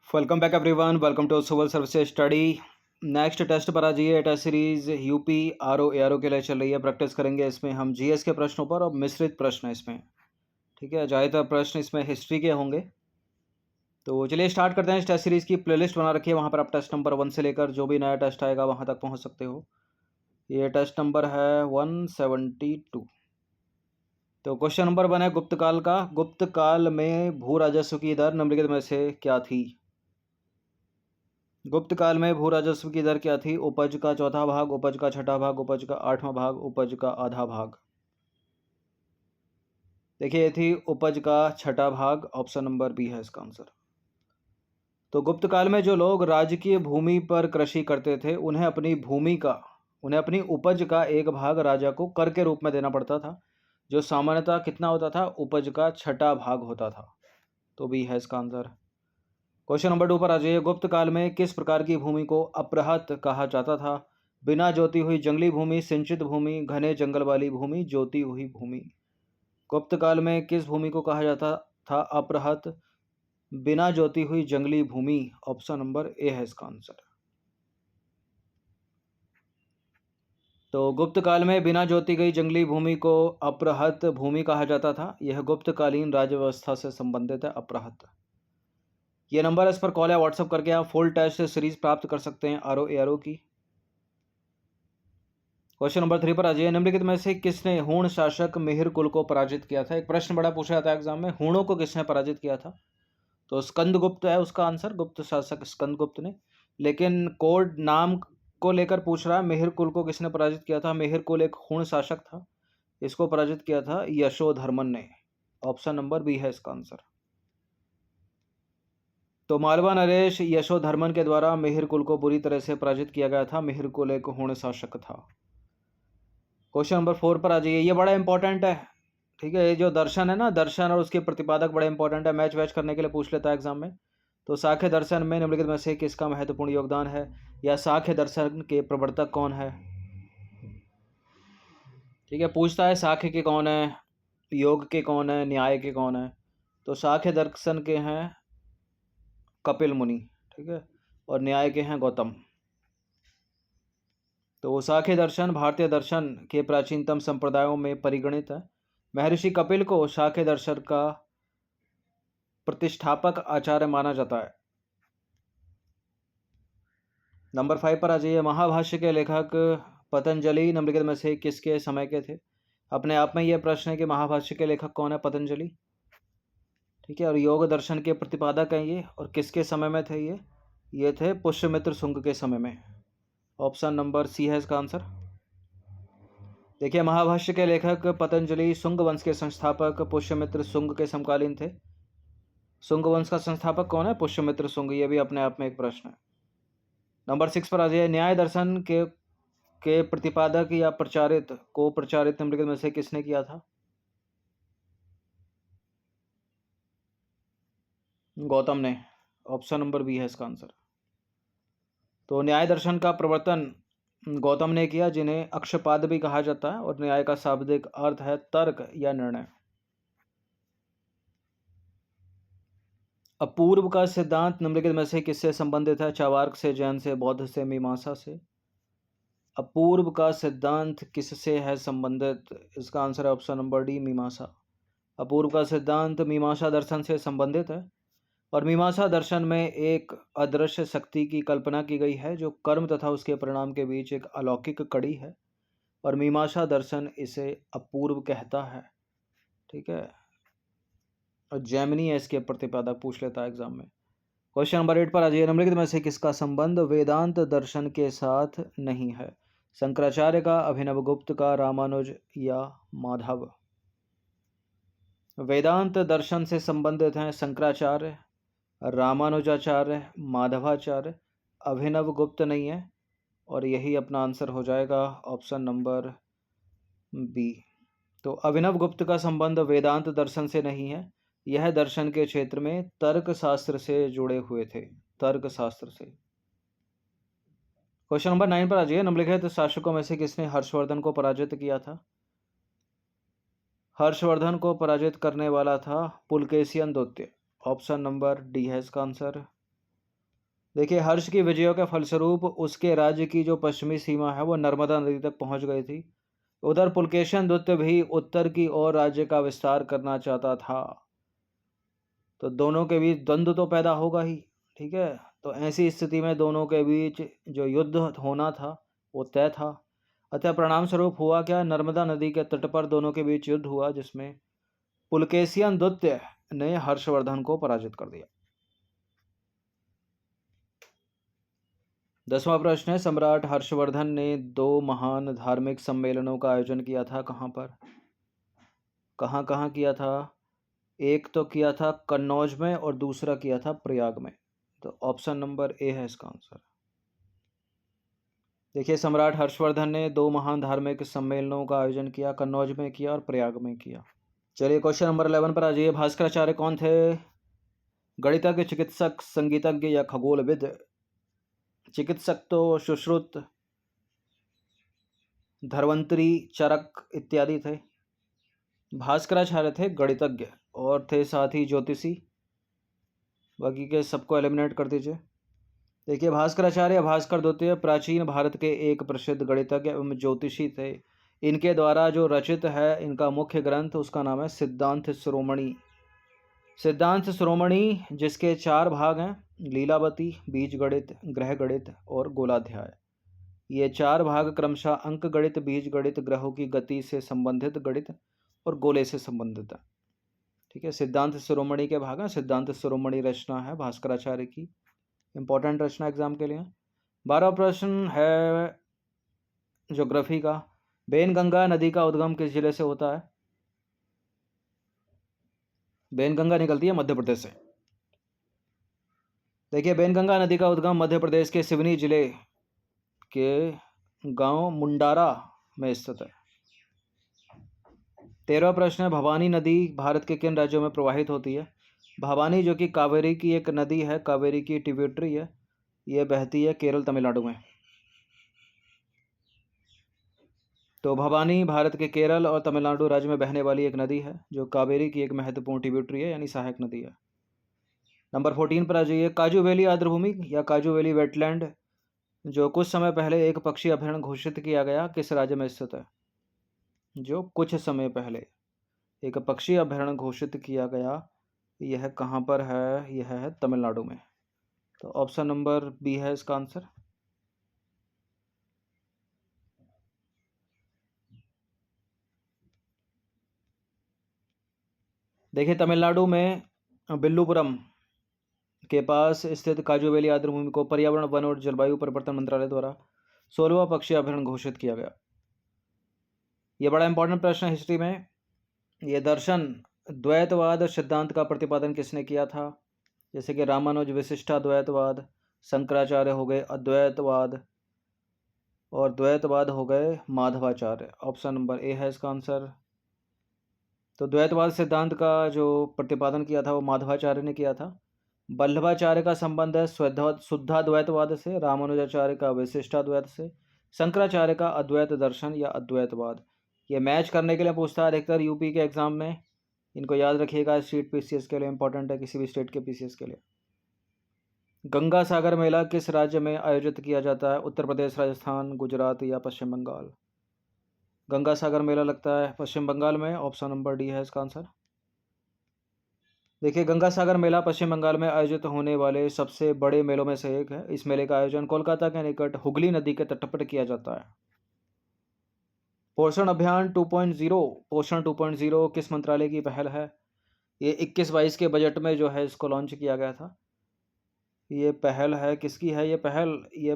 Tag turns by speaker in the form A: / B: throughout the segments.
A: Welcome back everyone, welcome to civil services study. Next test पर आ जाइए। Test series UP R O A R O के लिए चल रही है। प्रैक्टिस करेंगे इसमें हम जीएस के प्रश्नों पर और मिश्रित प्रश्न इसमें। ठीक है, ज़्यादातर प्रश्न इसमें हिस्ट्री के होंगे। तो चलिए स्टार्ट करते हैं। इस टेस्ट सीरीज की प्लेलिस्ट बना रखी है, वहाँ पर आप टेस्ट नंबर 1 से लेकर जो भी नया टेस्ट आएगा वहाँ तक पहुँच सकते हो। ये टेस्ट नंबर है 172। तो क्वेश्चन नंबर 1 है गुप्त काल का। गुप्त काल में भू राजस्व की दर निम्नलिखित में से क्या थी? गुप्त काल में भू राजस्व की दर क्या थी? उपज का चौथा भाग, उपज का छठा भाग, उपज का आठवां भाग, उपज का आधा भाग। देखिए ये थी उपज का छठा भाग। ऑप्शन नंबर बी है इसका आंसर। तो गुप्त काल में जो लोग राजकीय भूमि पर कृषि करते थे उन्हें अपनी उपज का एक भाग राजा को कर के रूप में देना पड़ता था, जो सामान्यतः कितना होता था? उपज का छठा भाग होता था। तो बी है इसका आंसर। क्वेश्चन नंबर 2 पर आ जाइए। गुप्त काल में किस प्रकार की भूमि को अपृहत कहा जाता था? बिना जोती हुई जंगली भूमि, सिंचित भूमि, घने जंगल वाली भूमि, जोती हुई भूमि। गुप्त काल में किस भूमि को कहा जाता था अपृहत? बिना जोती हुई जंगली भूमि। ऑप्शन नंबर ए है इसका आंसर। तो गुप्त काल में बिना जोती गई जंगली भूमि को अपृहत भूमि कहा जाता था। यह गुप्तकालीन राज्य व्यवस्था से संबंधित है, अपृहत। ये नंबर इस पर कॉल या व्हाट्सअप करके आप फुल टेस्ट सीरीज प्राप्त कर सकते हैं आर ओ ए आर ओ की। क्वेश्चन नंबर 3 पर आ जाइए। निम्नलिखित में से किसने हूण शासक मिहिर कुल को पराजित किया था? एक प्रश्न बड़ा पूछा जाता है एग्जाम में, हूणों को किसने पराजित किया था? तो स्कंदगुप्त है उसका आंसर, गुप्त शासक स्कंदगुप्त ने। लेकिन कोड नाम को लेकर पूछ रहा है, मिहिर कुल को किसने पराजित किया था? मिहिर कुल एक हूण शासक था, इसको पराजित किया था यशोधर्मन ने। ऑप्शन नंबर बी है इसका आंसर। तो मालवा नरेश यशोधर्मन के द्वारा मिहिर कुल को बुरी तरह से पराजित किया गया था। मिहिर कुल एक हूण शासक था। क्वेश्चन नंबर 4 पर आ जाइए। ये बड़ा इंपॉर्टेंट है। ठीक है, ये जो दर्शन है ना, दर्शन और उसके प्रतिपादक बड़े इंपॉर्टेंट है, मैच वैच करने के लिए पूछ लेता है एग्जाम में। तो साख्य दर्शन में निम्नलिखित में से किसका महत्वपूर्ण योगदान है, या साख्य दर्शन के प्रवर्तक कौन है? ठीक है, पूछता है साख्य के कौन है, योग के कौन है, न्याय के कौन है। तो साख्य दर्शन के हैं कपिल मुनि, ठीक है, और न्याय के हैं गौतम। तो साख्य दर्शन भारतीय दर्शन के प्राचीनतम संप्रदायों में परिगणित है। महर्षि कपिल को साख्य दर्शन का प्रतिष्ठापक आचार्य माना जाता है। नंबर 5 पर आ जाइए। महाभाष्य के लेखक पतंजलि निम्नलिखित में से किसके समय के थे? अपने आप में यह प्रश्न है कि महाभाष्य के लेखक कौन है? पतंजलि। ठीक है, और योग दर्शन के प्रतिपादक हैं ये, और किसके समय में थे ये थे पुष्यमित्र शुंग के समय में। ऑप्शन नंबर सी है इसका आंसर। देखिए, महाभाष्य के लेखक पतंजलि शुंग वंश के संस्थापक पुष्यमित्र शुंग के समकालीन थे। शुंग वंश का संस्थापक कौन है? पुष्यमित्र शुंग। ये भी अपने आप में एक प्रश्न है। नंबर 6 पर आ जाइए। न्याय दर्शन के प्रतिपादक या प्रचारित निम्नलिखित में से किसने किया था? गौतम ने। ऑप्शन नंबर बी है इसका आंसर। तो न्याय दर्शन का प्रवर्तन गौतम ने किया, जिन्हें अक्षपाद भी कहा जाता है, और न्याय का शाब्दिक अर्थ है तर्क या निर्णय। अपूर्व का सिद्धांत निम्नलिखित में से किससे संबंधित है? चार्वाक से, जैन से, बौद्ध से, मीमांसा से। अपूर्व का सिद्धांत किससे है संबंधित? इसका आंसर है ऑप्शन नंबर डी, मीमांसा। अपूर्व का सिद्धांत मीमांसा दर्शन से संबंधित है, और मीमांसा दर्शन में एक अदृश्य शक्ति की कल्पना की गई है, जो कर्म तथा उसके परिणाम के बीच एक अलौकिक कड़ी है, और मीमांसा दर्शन इसे अपूर्व कहता है। ठीक है, और जैमिनी है इसके प्रतिपादक, पूछ लेता है एग्जाम में। क्वेश्चन नंबर 8 पर आ जाइए। निम्नलिखित में से किसका संबंध वेदांत दर्शन के साथ नहीं है? शंकराचार्य का, अभिनव गुप्त का, रामानुज या माधव। वेदांत दर्शन से संबंधित हैं शंकराचार्य, रामानुजाचार्य, माधवाचार्य। अभिनव गुप्त नहीं है, और यही अपना आंसर हो जाएगा ऑप्शन नंबर बी। तो अभिनव गुप्त का संबंध वेदांत दर्शन से नहीं है, यह दर्शन के क्षेत्र में तर्क शास्त्र से जुड़े हुए थे, तर्क शास्त्र से। क्वेश्चन नंबर 9 पर आ जाइए। निम्नलिखित शासकों में से किसने हर्षवर्धन को पराजित किया था? हर्षवर्धन को पराजित करने वाला था पुलकेशियन द्वितीय। ऑप्शन नंबर डी है इसका आंसर। देखिए, हर्ष की विजयों के फलस्वरूप उसके राज्य की जो पश्चिमी सीमा है वो नर्मदा नदी तक पहुंच गई थी। उधर पुलकेशिन द्वितीय भी उत्तर की ओर राज्य का विस्तार करना चाहता था। तो दोनों के बीच द्वंद्व तो पैदा होगा ही। ठीक है, तो ऐसी स्थिति में दोनों के बीच जो युद्ध होना था वो तय था। अतः परिणाम स्वरूप हुआ क्या, नर्मदा नदी के तट पर दोनों के बीच युद्ध हुआ जिसमें पुलकेशियन द्वितीय ने हर्षवर्धन को पराजित कर दिया। 10वां प्रश्न है, सम्राट हर्षवर्धन ने 2 महान धार्मिक सम्मेलनों का आयोजन किया था, कहाँ पर, कहाँ कहाँ किया था? एक तो किया था कन्नौज में और दूसरा किया था प्रयाग में। तो ऑप्शन नंबर ए है इसका आंसर। देखिए, सम्राट हर्षवर्धन ने 2 महान धार्मिक सम्मेलनों का आयोजन किया, कन्नौज में किया और प्रयाग में किया। चलिए क्वेश्चन नंबर 11 पर आ जाइए। भास्कराचार्य कौन थे? गणितज्ञ, चिकित्सक, संगीतज्ञ या खगोलविद? चिकित्सक तो सुश्रुत, धर्वंतरी, चरक इत्यादि थे। भास्कराचार्य थे गणितज्ञ और थे साथ ही ज्योतिषी। बाकी के सबको एलिमिनेट कर दीजिए। देखिए, भास्कराचार्य भास्कर द्वितीय प्राचीन भारत के एक प्रसिद्ध गणितज्ञ एवं ज्योतिषी थे। इनके द्वारा जो रचित है इनका मुख्य ग्रंथ, उसका नाम है सिद्धांत शिरोमणि। सिद्धांत शिरोमणि जिसके 4 भाग हैं, लीलावती, बीजगणित, ग्रह गणित और गोलाध्याय। ये 4 भाग क्रमशः अंक गणित, बीज गणित, ग्रहों की गति से संबंधित गणित और गोले से संबंधित है। ठीक है, सिद्धांत शिरोमणि के भाग हैं। सिद्धांत शिरोमणि रचना है भास्कराचार्य की, इंपॉर्टेंट रचना एग्जाम के लिए। 12वां प्रश्न है ज्योग्राफी का। बेनगंगा नदी का उद्गम किस जिले से होता है? बेनगंगा निकलती है मध्य प्रदेश से। देखिए, बेनगंगा नदी का उद्गम मध्य प्रदेश के सिवनी जिले के गांव मुंडारा में स्थित है। 13वां प्रश्न है, भवानी नदी भारत के किन राज्यों में प्रवाहित होती है? भवानी जो कि कावेरी की एक नदी है, कावेरी की ट्रिब्यूटरी है, यह बहती है केरल तमिलनाडु में। तो भवानी भारत के केरल और तमिलनाडु राज्य में बहने वाली एक नदी है जो कावेरी की एक महत्वपूर्ण ट्रिब्यूटरी है, यानी सहायक नदी है। नंबर 14 पर आ जाइए। काजू वैली आर्द्रभूमि या काजू वैली वेटलैंड जो कुछ समय पहले एक पक्षी अभयारण्य घोषित किया गया, किस राज्य में स्थित है? जो कुछ समय पहले एक पक्षी अभयारण्य घोषित किया गया, यह कहाँ पर है? यह है तमिलनाडु में। तो ऑप्शन नंबर बी है इसका आंसर। देखिए, तमिलनाडु में बिल्लुपुरम के पास स्थित काजू वैली आर्द्रभूमि को पर्यावरण, वन और जलवायु परिवर्तन मंत्रालय द्वारा 16वां पक्षी अभयारण्य घोषित किया गया। यह बड़ा इंपॉर्टेंट प्रश्न है हिस्ट्री में। यह दर्शन द्वैतवाद सिद्धांत का प्रतिपादन किसने किया था? जैसे कि रामानुज विशिष्टाद्वैतवाद, शंकराचार्य हो गए अद्वैतवाद और द्वैतवाद हो गए माधवाचार्य। ऑप्शन नंबर ए है इसका आंसर। तो द्वैतवाद सिद्धांत का जो प्रतिपादन किया था वो माधवाचार्य ने किया था। वल्लभाचार्य का संबंध है शुद्धाद्वैतवाद से, रामानुजाचार्य का विशिष्टाद्वैत से, शंकराचार्य का अद्वैत दर्शन या अद्वैतवाद। ये मैच करने के लिए पूछता है अधिकतर यूपी के एग्जाम में, इनको याद रखिएगा, स्टेट पीसीएस के लिए इंपॉर्टेंट है, किसी भी स्टेट के पीसीएस के लिए। गंगा सागर मेला किस राज्य में आयोजित किया जाता है? उत्तर प्रदेश, राजस्थान, गुजरात या पश्चिम बंगाल? गंगा सागर मेला लगता है पश्चिम बंगाल में। ऑप्शन नंबर डी है इसका आंसर। देखिए, गंगा सागर मेला पश्चिम बंगाल में आयोजित होने वाले सबसे बड़े मेलों में से एक है। इस मेले का आयोजन कोलकाता के निकट हुगली नदी के तट पर किया जाता है। पोषण अभियान 2.0, पोषण 2.0 किस मंत्रालय की पहल है? ये 21-22 के बजट में जो है इसको लॉन्च किया गया था। ये पहल है किसकी है? ये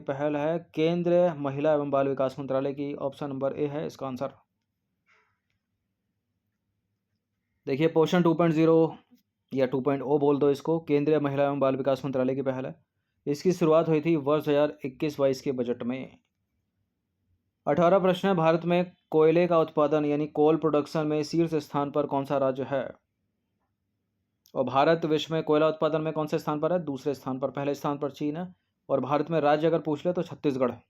A: पहल है केंद्रीय महिला एवं बाल विकास मंत्रालय की। ऑप्शन नंबर ए है इसका आंसर। देखिए, पोषण 2.0 या 2.0 बोल दो इसको, केंद्रीय महिला एवं बाल विकास मंत्रालय की पहल है। इसकी शुरुआत हुई थी वर्ष 2021-22 के बजट में। 18 प्रश्न है, भारत में कोयले का उत्पादन यानी कोल प्रोडक्शन में शीर्ष स्थान पर कौन सा राज्य है? और भारत विश्व में कोयला उत्पादन में कौन से स्थान पर है? दूसरे स्थान पर। पहले स्थान पर चीन है। और भारत में राज्य अगर पूछ ले तो छत्तीसगढ़ है।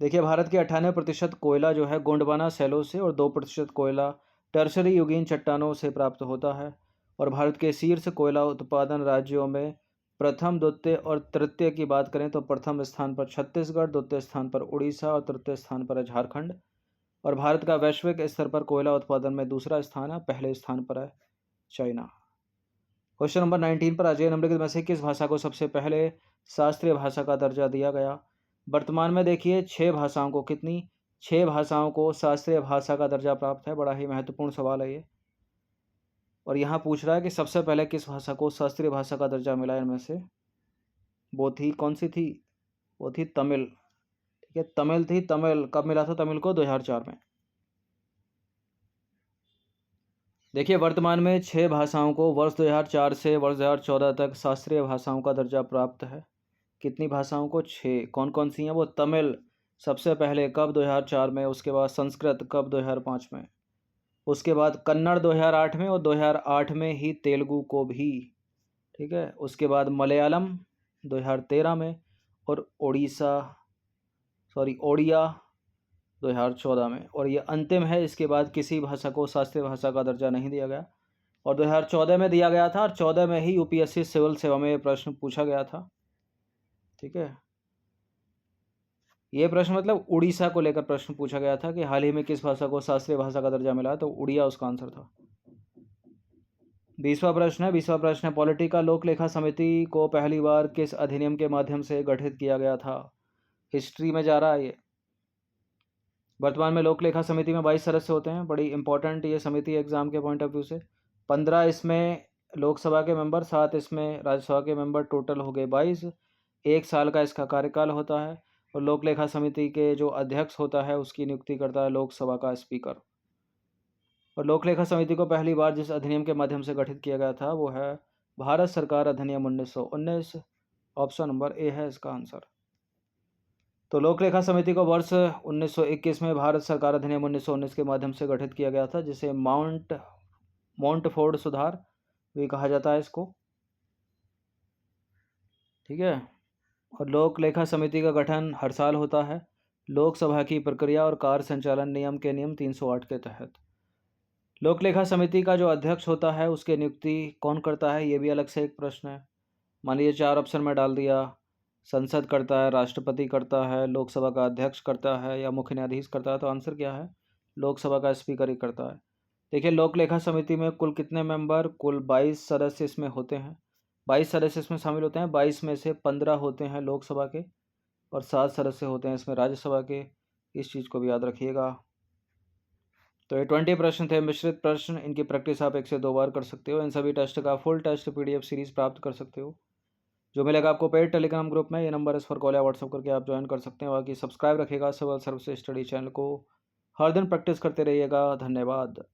A: देखिए, भारत के 98% कोयला जो है गोंडवाना सैलो से और 2% कोयला टर्शरी युगीन चट्टानों से प्राप्त होता है। और भारत के शीर्ष कोयला उत्पादन राज्यों में प्रथम, द्वितीय और तृतीय की बात करें तो प्रथम स्थान पर छत्तीसगढ़, द्वितीय स्थान पर उड़ीसा और तृतीय स्थान पर है झारखंड। और भारत का वैश्विक स्तर पर कोयला उत्पादन में दूसरा स्थान है, पहले स्थान पर है चाइना। क्वेश्चन नंबर 19 पर आ जाइए। निम्नलिखित में से किस भाषा को सबसे पहले शास्त्रीय भाषा का दर्जा दिया गया? वर्तमान में देखिए 6 भाषाओं को, कितनी 6 भाषाओं को शास्त्रीय भाषा का दर्जा प्राप्त है। बड़ा ही महत्वपूर्ण सवाल है ये। और यहाँ पूछ रहा है कि सबसे पहले किस भाषा को शास्त्रीय भाषा का दर्जा मिला इनमें से? वो थी, कौन सी थी? वो थी तमिल। ठीक है, तमिल थी। तमिल कब मिला था तमिल को? 2004 में। देखिए वर्तमान में 6 भाषाओं को वर्ष 2004 से वर्ष 2014 तक शास्त्रीय भाषाओं का दर्जा प्राप्त है। कितनी भाषाओं को? 6। कौन कौन सी हैं वो? तमिल सबसे पहले कब? 2004 में। उसके बाद संस्कृत कब? 2005 में। उसके बाद कन्नड़ 2008 में, और 2008 में ही तेलुगु को भी। ठीक है, उसके बाद मलयालम 2013 में, और ओडिया 2014 में। और ये अंतिम है, इसके बाद किसी भाषा को शास्त्रीय भाषा का दर्जा नहीं दिया गया। और 2014 में दिया गया था, और 14 में ही यूपीएससी सिविल सेवा में ये प्रश्न पूछा गया था। ठीक है, ये प्रश्न मतलब उड़ीसा को लेकर प्रश्न पूछा गया था कि हाल ही में किस भाषा को शास्त्रीय भाषा का दर्जा मिला, तो उड़िया उसका आंसर था। 20वां प्रश्न है पॉलिटी का लोक लेखा समिति को पहली बार किस अधिनियम के माध्यम से गठित किया गया था? हिस्ट्री में जा रहा है ये। वर्तमान में लोक लेखा समिति में 22 सदस्य होते हैं। बड़ी इंपॉर्टेंट ये समिति एग्जाम के पॉइंट ऑफ व्यू से। 15 इसमें लोकसभा के मेंबर, 7 इसमें राज्यसभा के मेंबर, टोटल हो गए 22। 1 साल का इसका कार्यकाल होता है। और लोक लेखा समिति के जो अध्यक्ष होता है उसकी नियुक्ति करता है लोकसभा का स्पीकर। और लोक लेखा समिति को पहली बार जिस अधिनियम के माध्यम से गठित किया गया था वो है भारत सरकार अधिनियम 1919। ऑप्शन नंबर ए है इसका आंसर। तो लोक लेखा समिति को वर्ष 1921 में भारत सरकार अधिनियम 1919 के माध्यम से गठित किया गया था, जिसे माउंटफोर्ड सुधार भी कहा जाता है इसको। ठीक है, और लोक लेखा समिति का गठन हर साल होता है लोकसभा की प्रक्रिया और कार्य संचालन नियम के नियम 308 के तहत। लोक लेखा समिति का जो अध्यक्ष होता है उसकी नियुक्ति कौन करता है, ये भी अलग से एक प्रश्न है। मान लीजिए 4 ऑप्शन में डाल दिया, संसद करता है, राष्ट्रपति करता है, लोकसभा का अध्यक्ष करता है, या मुख्य न्यायाधीश करता है, तो आंसर क्या है? लोकसभा का स्पीकर ही करता है। देखिए लोक लेखा समिति में कुल कितने मेंबर? कुल 22 सदस्य इसमें होते हैं। 22 सदस्य इसमें शामिल होते हैं। 22 में से 15 होते हैं लोकसभा के, और 7 सदस्य होते हैं इसमें राज्यसभा के। इस चीज़ को भी याद रखिएगा। तो ये 20 प्रश्न थे, मिश्रित प्रश्न। इनकी प्रैक्टिस आप 1 से 2 बार कर सकते हो। इन सभी टेस्ट का फुल टेस्ट PDF सीरीज प्राप्त कर सकते हो, जो मिलेगा आपको पेड टेलीग्राम ग्रुप में। ये नंबर इस पर कॉल या व्हाट्सअप करके आप ज्वाइन कर सकते हैं। बाकी सब्सक्राइब रखिएगा सिविल सर्विस स्टडी चैनल को। हर दिन प्रैक्टिस करते रहिएगा। धन्यवाद।